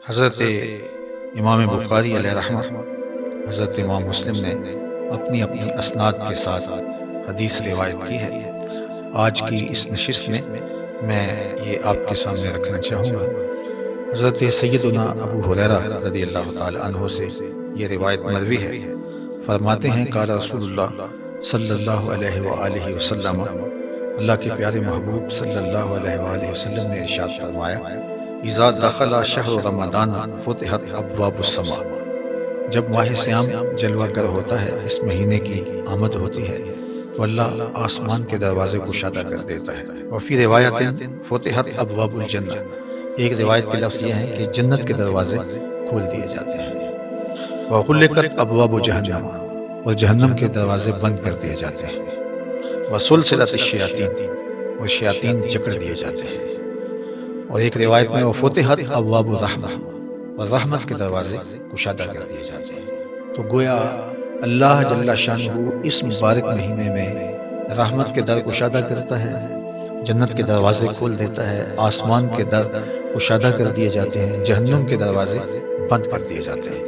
حضرت امام بخاری علیہ رحمہ، حضرت امام مسلم نے اپنی اپنی اسناد کے ساتھ حدیث روایت کی ہے۔ آج کی اس نشست میں یہ آپ کے سامنے رکھنا چاہوں گا۔ حضرت سیدنا ابو ہریرہ رضی اللہ تعالی عنہ سے یہ روایت مروی ہے۔ فرماتے ہیں قال رسول اللہ صلی اللہ علیہ وآلہ وسلم، اللہ کے پیارے محبوب صلی اللہ علیہ وآلہ وسلم نے ارشاد فرمایا، اذا دخل شہر رمضان فتحت ابواب السماء، جب ماہ سیام جلوہ گر ہوتا ہے، اس مہینے کی آمد ہوتی ہے تو اللہ آسمان کے دروازے کشادہ کر دیتا ہے۔ وفی روایت فتحت ابواب الجنہ، ایک روایت کے لفظ یہ ہے کہ جنت کے دروازے کھول دیے جاتے ہیں۔ وغلقت ابواب جہنم، اور جہنم کے دروازے بند کر دیے جاتے ہیں۔ وسلسلت الشیاطین، اور شیاطین جکڑ دیے جاتے ہیں۔ اور ایک روایت میں وفتحت ابواب الرحمہ، اور رحمت کے دروازے کشادہ کر دیے جاتے ہیں۔ تو گویا اللہ جل شانہ اس مبارک مہینے میں رحمت کے در کشادہ کرتا ہے، جنت کے دروازے کھول دیتا ہے، آسمان کے در کشادہ کر دیے جاتے ہیں، جہنم کے دروازے بند کر دیے جاتے ہیں،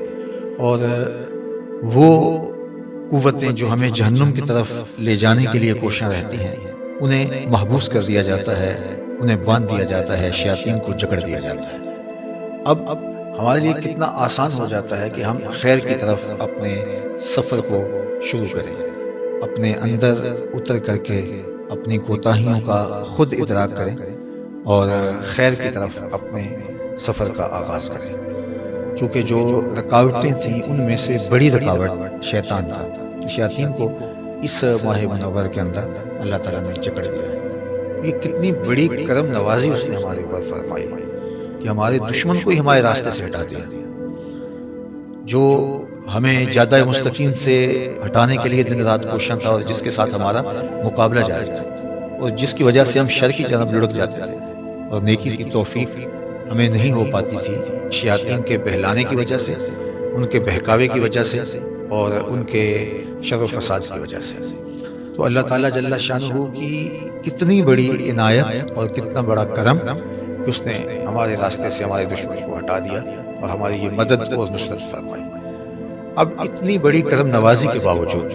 اور وہ قوتیں جو ہمیں جہنم کی طرف لے جانے کے لیے کوشاں رہتی ہیں، انہیں محبوس کر دیا جاتا ہے، انہیں باندھ دیا جاتا ہے، شیاطین کو جکڑ دیا جاتا ہے۔ اب ہمارے لیے کتنا آسان ہو جاتا ہے کہ ہم خیر کی طرف اپنے سفر کو شروع کریں، اپنے اندر اتر کر کے اپنی کوتاہیوں کا خود ادراک کریں اور خیر کی طرف اپنے سفر کا آغاز کریں، کیونکہ جو رکاوٹیں تھیں ان میں سے بڑی رکاوٹ شیطان تھا۔ شیاطین کو اس ماہ منور کے اندر اللہ تعالیٰ نے جکڑ دیا ہے۔ یہ کتنی بڑی کرم نوازی اس نے ہمارے اوپر فرمائی کہ ہمارے دشمن کو ہی ہمارے راستے سے ہٹا دیا، جو ہمیں جادہ مستقیم سے ہٹانے کے لیے دن رات کوشاں تھا، اور جس کے ساتھ ہمارا مقابلہ جاری تھا، اور جس کی وجہ سے ہم شر کی جانب لڑک جاتے تھے اور نیکی کی توفیق ہمیں نہیں ہو پاتی تھی، شیاطین کے بہلانے کی وجہ سے، ان کے بہکاوے کی وجہ سے، اور ان کے شر و فساد کی وجہ سے۔ تو اللہ تعالیٰ جل شانہ کی کتنی بڑی عنایت اور کتنا بڑا کرم کہ اس نے ہمارے راستے سے ہمارے دشمن کو ہٹا دیا اور ہماری یہ مدد اور نصرت فرمائی۔ اب اتنی بڑی کرم نوازی کے باوجود،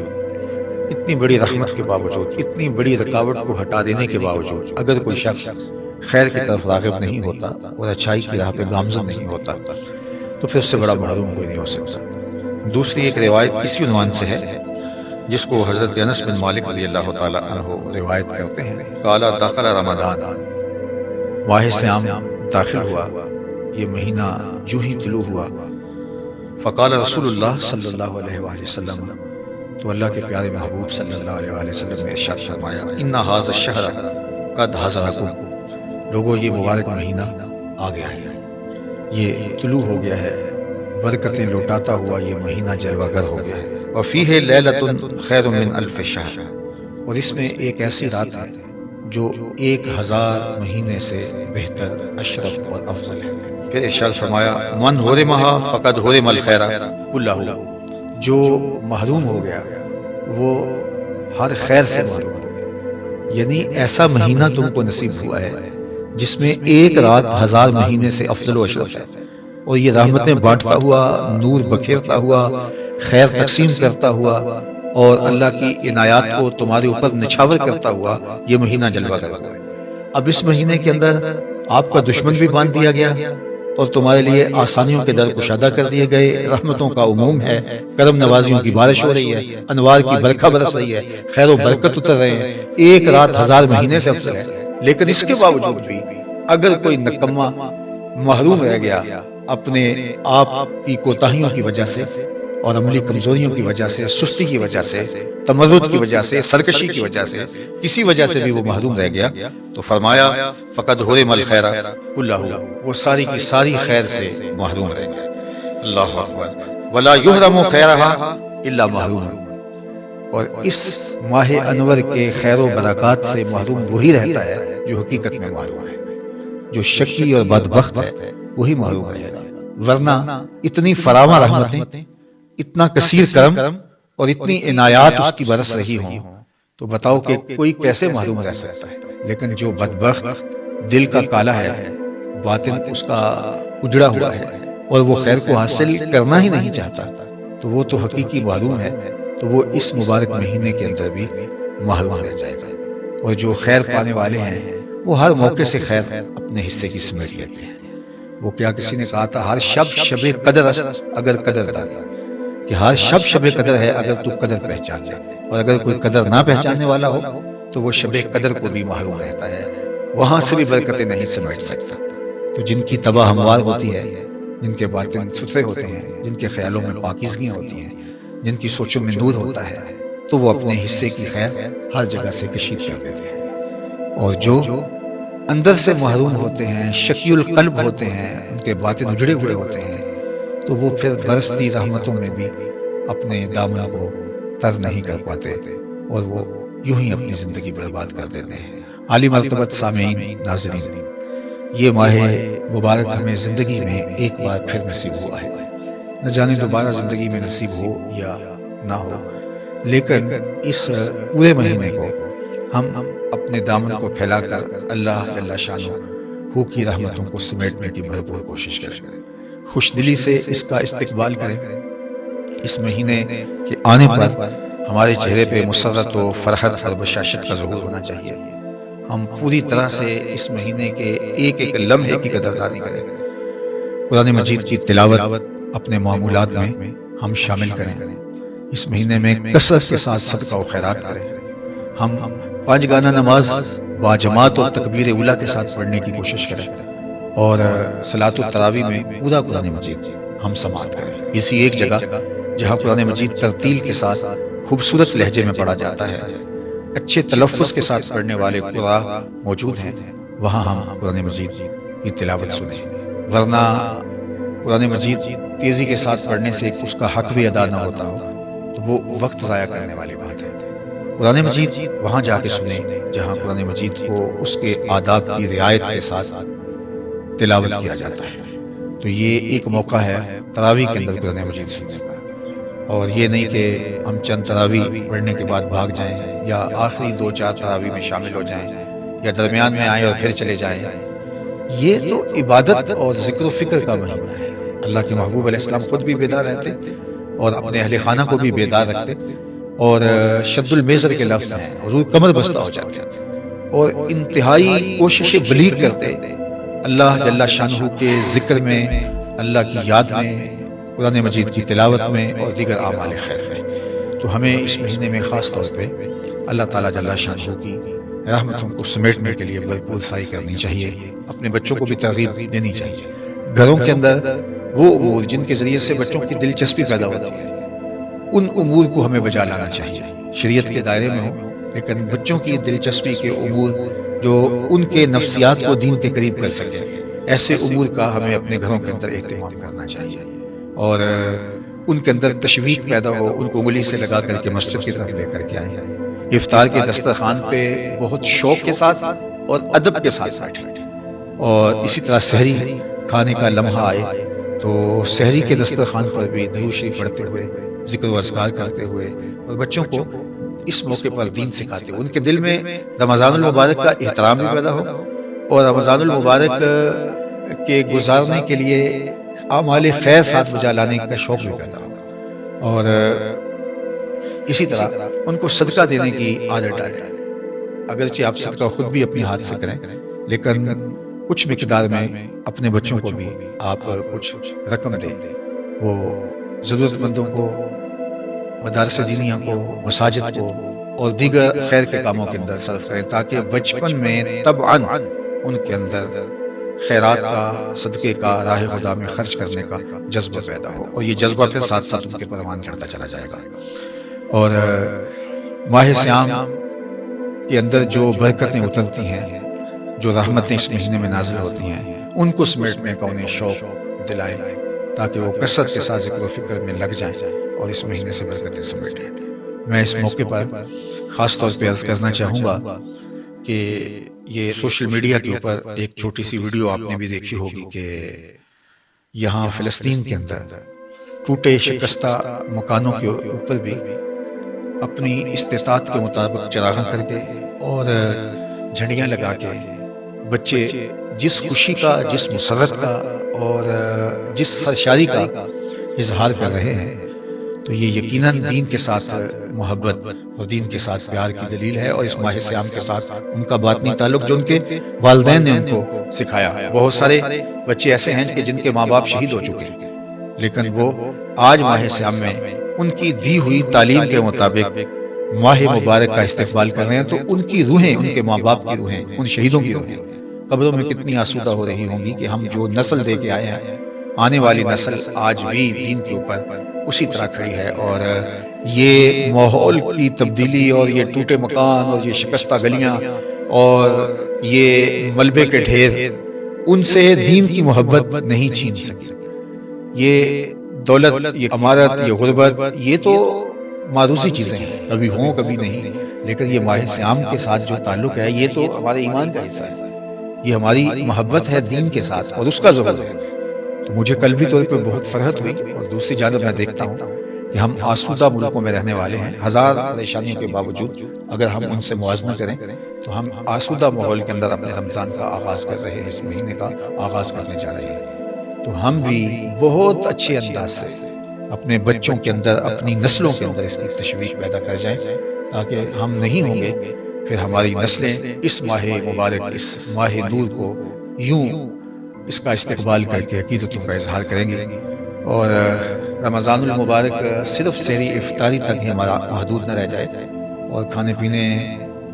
اتنی بڑی رحمت کے باوجود، اتنی بڑی رکاوٹ کو ہٹا دینے کے باوجود، اگر کوئی شخص خیر کی طرف راغب نہیں ہوتا اور اچھائی کی راہ پہ گامزن نہیں ہوتا تو پھر اس سے بڑا محروم کوئی نہیں ہو سکتا۔ دوسری ایک روایت اسی عنوان سے ہے، جس کو حضرت انس بن مالک رضی اللہ تعالی عنہ روایت کرتے ہیں، قال دخل رمضان، ماہ سیام داخل ہوا، یہ مہینہ جو ہی طلوع ہوا، فقال رسول اللہ صلی اللہ علیہ وآلہ وسلم، تو اللہ کے پیارے محبوب صلی اللہ علیہ وآلہ وسلم نے ارشاد فرمایا، ان ھذا الشہر قد حضرکم، لوگوں یہ مبارک مہینہ آ گیا ہے، یہ طلوع ہو گیا ہے، برکتیں لوٹاتا ہوا یہ مہینہ جلوہ گر ہو گیا ہے۔ وفیہ لیلۃ خیر من الف شہر، اور اس میں ایک ایسی رات ہے جو 1000 مہینے سے بہتر، اشرف اور افضل ہے۔ پھر ارشاد فرمایا، من حرمھا فقد حرم الخیر کلہ، جو محروم ہو گیا وہ ہر خیر سے محروم ہو گیا، یعنی ایسا مہینہ تم کو نصیب ہوا ہے جس میں ایک رات 1000 مہینے سے افضل و اشرف ہے، اور یہ رحمتیں بانٹتا ہوا، نور بکھیرتا ہوا، خیر تقسیم کرتا ہوا، اور اللہ کی عنایات کو تمہارے اوپر نچھاور کرتا ہوا یہ مہینہ جلوہ گر ہے۔ اب اس مہینے کے اندر آپ کا دشمن بھی باندھ دیا گیا، اور تمہارے لیے آسانیوں کے در کشادہ کر دیے گئے، رحمتوں کا عموم ہے، کرم نوازیوں کی بارش ہو رہی ہے، انوار کی برکھا برس رہی ہے، خیر و برکت اتر رہے ہیں، ایک رات 1000 مہینے سے افضل ہے۔ لیکن اس کے باوجود بھی اگر کوئی نکما محروم رہ گیا اپنے آپ کی کوتاہیوں کی وجہ سے اور عملی کمزوریوں کی وجہ سے، سستی کی وجہ سے، تمرد کی وجہ سے، سرکشی کی وجہ سے، کسی وجہ سے بھی وہ محروم رہ گیا، تو فرمایا فقد حرم الخیر کلہ، وہ ساری کی ساری خیر سے محروم رہ گیا۔ اللہ اکبر، ولا یحرم خیرھا الا محروم، اور اس ماہ انور کے خیر و برکات سے محروم وہی رہتا ہے جو حقیقت میں محروم ہے، جو شقی اور بدبخت ہے وہی محروم رہے گا، ورنہ اتنی فراواں رحمتیں، اتنا کثیر کرم اور اتنی عنایات اس کی برس رہی ہوں تو بتاؤ کہ کوئی کیسے محروم رہ سکتا ہے۔ لیکن جو بدبخت، دل کا کالا ہے، باطن اس کا اجڑا ہوا ہے، اور وہ خیر کو حاصل کرنا ہی نہیں چاہتا تو وہ تو حقیقی معلوم ہے، تو وہ اس مبارک مہینے کے اندر بھی محروم رہ جائے گا۔ اور جو خیر پانے والے ہیں وہ ہر موقع سے خیر اپنے حصے کی سمیٹ لیتے ہیں۔ وہ کیا کسی نے کہا تھا، ہر شب قدر است اگر قدر دانی، کہ ہر شب قدر ہے اگر تو قدر پہچان جائے، اور اگر کوئی قدر نہ پہچاننے والا ہو تو وہ شب قدر کو بھی محروم رہتا ہے، وہاں سے بھی برکتیں نہیں سمیٹ سکتا۔ تو جن کی طبع ہموار ہوتی ہے، جن کے باطن ستھرے ہوتے ہیں، جن کے خیالوں میں پاکیزگیاں ہوتی ہیں، جن کی سوچوں میں نور ہوتا ہے، تو وہ اپنے حصے کی خیر ہر جگہ سے کشید کر دیتے ہیں۔ اور جو اندر سے محروم ہوتے ہیں، شقی القلب ہوتے ہیں، ان کے باطن اجڑے ہوئے ہوتے ہیں، تو وہ پھر برستی رحمتوں میں بھی اپنے دامن کو تر نہیں کر پاتے، اور وہ یوں ہی اپنی زندگی برباد کر دیتے ہیں۔ عالی مرتبت سامعین، ناظرین، یہ ماہ مبارک ہمیں زندگی میں ایک بار پھر نصیب ہوا ہے، نہ جانے دوبارہ زندگی میں نصیب ہو یا نہ ہو، لیکن اس پورے مہینے کو ہم اپنے دامن کو پھیلا کر اللہ جل شانہ کی رحمتوں کو سمیٹنے کی بھرپور کوشش کریں، خوش دلی سے اس کا استقبال کریں۔ اس مہینے کے آنے پر ہمارے چہرے پہ مسرت و فرحت اور بشاشت کا ظہور ہونا چاہیے۔ ہم پوری طرح سے اس مہینے کے ایک ایک لمحے کی قدردانی کریں، قرآن مجید کی تلاوت اپنے معمولات میں ہم شامل کریں، اس مہینے میں کثرت کے ساتھ صدقہ و خیرات کریں، ہم 5 گانہ نماز با جماعت اور تکبیر اولیٰ کے ساتھ پڑھنے کی کوشش کریں، اور صلاۃ التراویح میں پورا قرآن مجید ہم سماعت کریں۔ اسی ایک جگہ جہاں قرآن مجید ترتیل کے ساتھ خوبصورت لہجے میں پڑھا جاتا ہے، اچھے تلفظ کے ساتھ پڑھنے والے قراء موجود ہیں، وہاں ہم قرآن مجید کی تلاوت سنیں، ورنہ قرآن مجید تیزی کے ساتھ پڑھنے سے اس کا حق بھی ادا نہ ہوتا ہو تو وہ وقت ضائع کرنے والی بات ہے۔ قرآن مجید وہاں جا کے سنیں جہاں قرآن مجید کو اس کے آداب کی رعایت کے ساتھ تلاوت کیا جاتا ہے۔ تو یہ ایک موقع ہے تراویح کے اندر قرآن مجید سننے کا، اور یہ نہیں کہ ہم چند تراویح پڑھنے کے بعد بھاگ جائیں، یا آخری 2-4 تراویح میں شامل ہو جائیں، یا درمیان میں آئیں اور پھر چلے جائیں۔ یہ تو عبادت اور ذکر و فکر کا مہینہ ہے۔ اللہ کے محبوب علیہ السلام خود بھی بیدار رہتے اور اپنے اہل خانہ کو بھی بیدار رکھتے، اور شد المیزر کے لفظ ہیں، حضور کمر بستہ ہو جاتے اور انتہائی کوشش بلیغ کرتے اللہ جل شانہ کے ذکر میں، اللہ کی یاد میں، قرآن مجید کی تلاوت میں اور دیگر اعمال خیر میں۔ تو ہمیں اس مہینے میں خاص طور پہ اللہ تعالیٰ جل شانہ کی رحمتوں کو سمیٹنے کے لیے بھرپور سعی کرنی چاہیے، اپنے بچوں کو بھی ترغیب دینی چاہیے۔ گھروں کے اندر وہ امور جن کے ذریعے سے بچوں کی دلچسپی پیدا ہوتی ہے، ان امور کو ہمیں بجا لانا چاہیے، شریعت کے دائرے میں ہو، لیکن بچوں کی دلچسپی کے امور جو ان کے نفسیات کو دین کے قریب کر سکے، ایسے امور کا ہمیں اپنے گھروں کے اندر اہتمام کرنا چاہیے، اور ان کے اندر تشویق پیدا ہو، ان کو انگلی سے لگا کر کے مسجد کی طرف لے کر کے آئیں، افطار کے دسترخوان پہ بہت شوق کے ساتھ اور ادب کے ساتھ بیٹھیں، اور اسی طرح سحری کھانے کا لمحہ آئے تو سحری کے دسترخوان پر بھی درود شریف پڑھتے ہوئے، ذکر و اذکار کرتے ہوئے، اور بچوں کو اس موقع پر دین سکھاتے ہوئے ان کے دل میں رمضان المبارک کا احترام بھی پیدا ہو، اور رمضان المبارک کے گزارنے کے لیے اعمال خیر ساتھ بجا لانے کا شوق بھی پیدا ہو، اور اسی طرح ان کو صدقہ دینے کی عادت ڈالیں۔ اگرچہ آپ صدقہ خود بھی اپنے ہاتھ سے کریں، لیکن کچھ مقدار میں اپنے بچوں کو بھی آپ کچھ رقم دیں، وہ ضرورت مندوں کو، مدارس دینیہ کو، مساجد کو اور دیگر خیر کے کاموں کے اندر صرف کریں، تاکہ بچپن میں طبعاً ان کے اندر خیرات کا، صدقے کا، راہ خدا میں خرچ کرنے کا جذبہ پیدا ہو، اور یہ جذبہ پھر ساتھ ساتھ ان کے پروان چڑھتا چلا جائے گا۔ اور ماہ سیام کے اندر جو برکتیں اترتی ہیں، جو رحمتیں اس مہینے میں نازل ہوتی ہیں، ان کو سمیٹنے کا انہیں شوق دلائیں، تاکہ وہ کثرت کے ساتھ ذکر و فکر میں لگ جائیں اور اس مہینے سے برکتیں سمیٹیں۔ میں اس موقع پر خاص طور پہ عرض کرنا چاہوں گا کہ یہ سوشل میڈیا کے اوپر ایک چھوٹی سی ویڈیو آپ نے بھی دیکھی ہوگی کہ یہاں فلسطین کے اندر ٹوٹے شکستہ مکانوں کے اوپر بھی اپنی استطاعت کے مطابق چراغاں کر کے اور جھنڈیاں لگا کے بچے جس خوشی کا، جس مسرت کا اور جس سرشاری کا اظہار کر رہے ہیں، تو یہ یقیناً دین کے ساتھ محبت اور دین کے ساتھ پیار کی دلیل ہے، اور اس ماہ صیام کے ساتھ ان کا باطنی تعلق جو ان کے والدین نے ان کو سکھایا۔ بہت سارے بچے ایسے ہیں کہ جن کے ماں باپ شہید ہو چکے ہیں، لیکن وہ آج ماہ صیام میں ان کی دی ہوئی تعلیم کے مطابق ماہ مبارک کا استقبال کر رہے ہیں، تو ان کی روحیں، ان کے ماں باپ کی روحیں، ان شہیدوں کی روحیں قبروں میں کتنی آسودہ ہو رہی ہوں گی کہ ہم جو نسل دے کے آئے ہیں، آنے والی نسل آج بھی دین کے اوپر اسی طرح کھڑی ہے، اور یہ ماحول کی تبدیلی اور یہ ٹوٹے مکان اور یہ شکستہ گلیاں اور یہ ملبے کے ڈھیر ان سے دین کی محبت نہیں چھین سکتی۔ یہ دولت، یہ عمارت، یہ غربت، یہ تو معروضی چیزیں ہیں، کبھی ہوں کبھی نہیں، لیکن یہ ماہ صیام کے ساتھ جو تعلق ہے یہ تو ہمارے ایمان کا حصہ ہے، یہ ہماری محبت ہے دین کے ساتھ اور اس کا ضرور ہے۔ تو مجھے قلبی طور پر بہت فرحت ہوئی، اور دوسری جانب میں دیکھتا ہوں کہ ہم آسودہ ملکوں میں رہنے والے ہیں، ہزار پریشانیوں کے باوجود اگر ہم ان سے موازنہ کریں تو ہم آسودہ ماحول کے اندر اپنے رمضان کا آغاز کر رہے ہیں، اس مہینے کا آغاز کرنے جا رہے ہیں۔ تو ہم بھی بہت اچھے انداز سے اپنے بچوں کے اندر، اپنی نسلوں کے اندر اس کی تشویق پیدا کر جائیں، تاکہ ہم نہیں ہوں گے پھر ہماری نسلیں اس ماہ مبارک، اس ماہ نور کو یوں اس کا استقبال کر کے عقیدتوں کا اظہار کریں گے، اور رمضان المبارک صرف سحری افطاری تک ہی ہمارا محدود نہ رہ جائے، اور کھانے پینے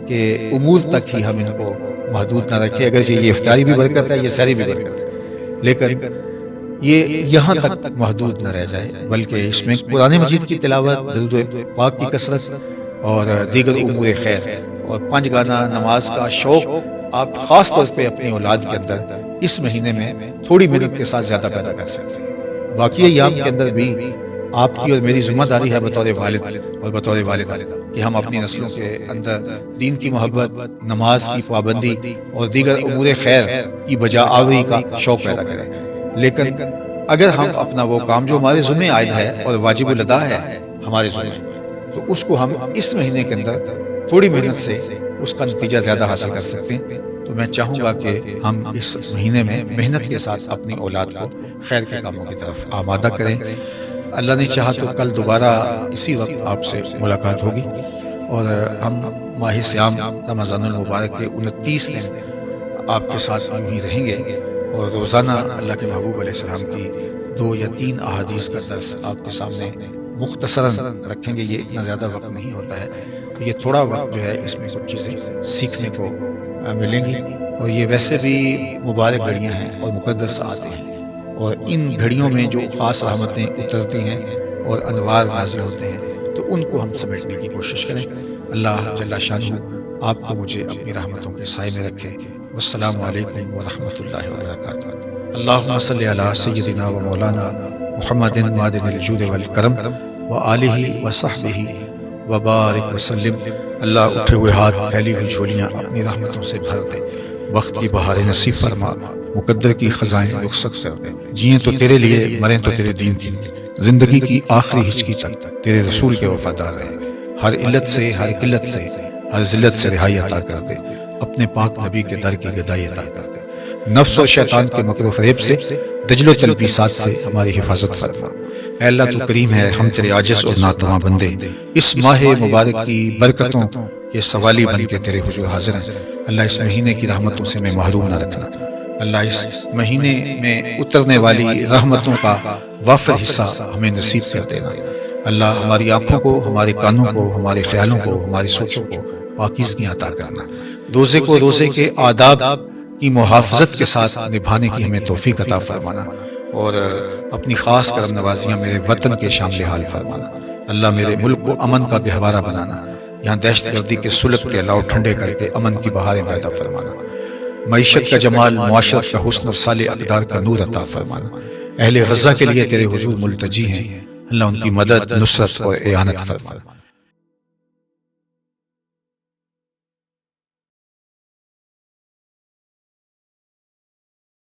کے امور تک ہی ہم ان کو محدود نہ رکھیں۔ اگرچہ یہ افطاری بھی برکت ہے، یہ سحری بھی برکت ہے، لیکن یہ یہاں تک محدود نہ رہ جائے، بلکہ اس میں قرآن مجید کی تلاوت، درود پاک کی کثرت اور دیگر امور خیر اور 5 گانا نماز کا شوق آپ خاص طور پہ اپنی اولاد کے اندر اس مہینے میں تھوڑی محنت کے ساتھ زیادہ پیدا کر سکتے ہیں۔ باقی ایام کے اندر بھی آپ کی اور میری ذمہ داری ہے بطور والد اور بطور والدہ کہ ہم اپنی نسلوں کے اندر دین کی محبت، نماز کی پابندی اور دیگر امور خیر کی بجا آوری کا شوق پیدا کریں۔ لیکن اگر ہم اپنا وہ کام جو ہمارے ذمہ عائد ہے اور واجب الادا ہے ہمارے ذمہ، تو اس کو ہم اس مہینے کے اندر تھوڑی محنت سے اس کا نتیجہ زیادہ حاصل کر سکتے ہیں۔ تو میں چاہوں گا کہ ہم اس مہینے میں محنت کے ساتھ اپنی اولاد کو خیر کے کاموں کی طرف آمادہ کریں۔ اللہ نے چاہا تو کل دوبارہ اسی وقت آپ سے ملاقات ہوگی، اور ہم ماہ صیام رمضان المبارک کے 29 دن آپ کے ساتھ یوں ہی رہیں گے، اور روزانہ اللہ کے محبوب علیہ السلام کی 2 یا 3 احادیث کا درس آپ کے سامنے مختصراً رکھیں گے۔ یہ اتنا زیادہ وقت نہیں ہوتا ہے، تو یہ تھوڑا وقت جو ہے اس میں کچھ چیزیں سیکھنے کو ملیں گی، اور یہ ویسے بھی مبارک گھڑیاں ہیں اور مقدس ساعتیں ہیں، اور ان گھڑیوں میں جو خاص رحمتیں اترتی ہیں اور انوار نازل ہوتے ہیں، تو ان کو ہم سمجھنے کی کوشش کریں۔ اللہ جل شانہ آپ کو مجھے اپنی رحمتوں کے سائے میں رکھے۔ والسلام علیکم ورحمۃ اللہ وبرکاتہ۔ اللہم صلی علی سیدنا و مولانا محمد معدن الجود والکرم وآلہ وصحبہ وبارک وسلم۔ اللہ اٹھے ہوئے ہاتھ، پھیلی ہوئی جھولیاں اپنی رحمتوں سے بھر دے، وقت کی بہاریں نصیب فرما، مقدر کی خزائیں رخصت کر دے۔ جئیں تو تیرے لیے، مریں تو تیرے دین کے لیے، زندگی کی آخری ہچکی تک تیرے رسول کے وفادار رہیں۔ ہر علت سے، ہر قلت سے، ہر ذلت سے رہائی عطا کر دے، اپنے پاک نبی کے در کی گدائی عطا کر دے۔ نفس اور شیطان کے مکر و فریب سے، دجل و تلبیسات سے ہماری حفاظت فرما۔ اے اللہ تو کریم ہے، ہم تیرے عاجز اور ناتواں بندے اس ماہ مبارک کی برکتوں کے سوالی بن کے تیرے حضور حاضر ہیں۔ اللہ اس مہینے کی رحمتوں سے میں محروم نہ رکھنا۔ اللہ اس مہینے میں اترنے والی رحمتوں کا وافر حصہ ہمیں نصیب کر دینا۔ اللہ ہماری آنکھوں کو، ہمارے کانوں کو، ہمارے خیالوں کو، ہماری سوچوں کو پاکیزگی عطا کرنا۔ روزے کو روزے کے آداب کی محافظت کے ساتھ نبھانے کی ہمیں توفیق عطا فرمانا، اور اپنی خاص کرم نوازیاں میرے وطن کے شامل حال فرمانا۔ اللہ میرے ملک کو امن کا گہوارہ بنانا، یہاں دہشت گردی کے سلگتے لاؤ ٹھنڈے کر کے امن کی بہاریں پیدا فرمانا، معیشت کا جمال، معاشرت کا حسن اور صالح اقدار کا نور عطا فرمانا۔ اہل غزہ کے لیے تیرے حضور ملتجی ہیں، اللہ ان کی مدد، نصرت اور اعانت فرمانا۔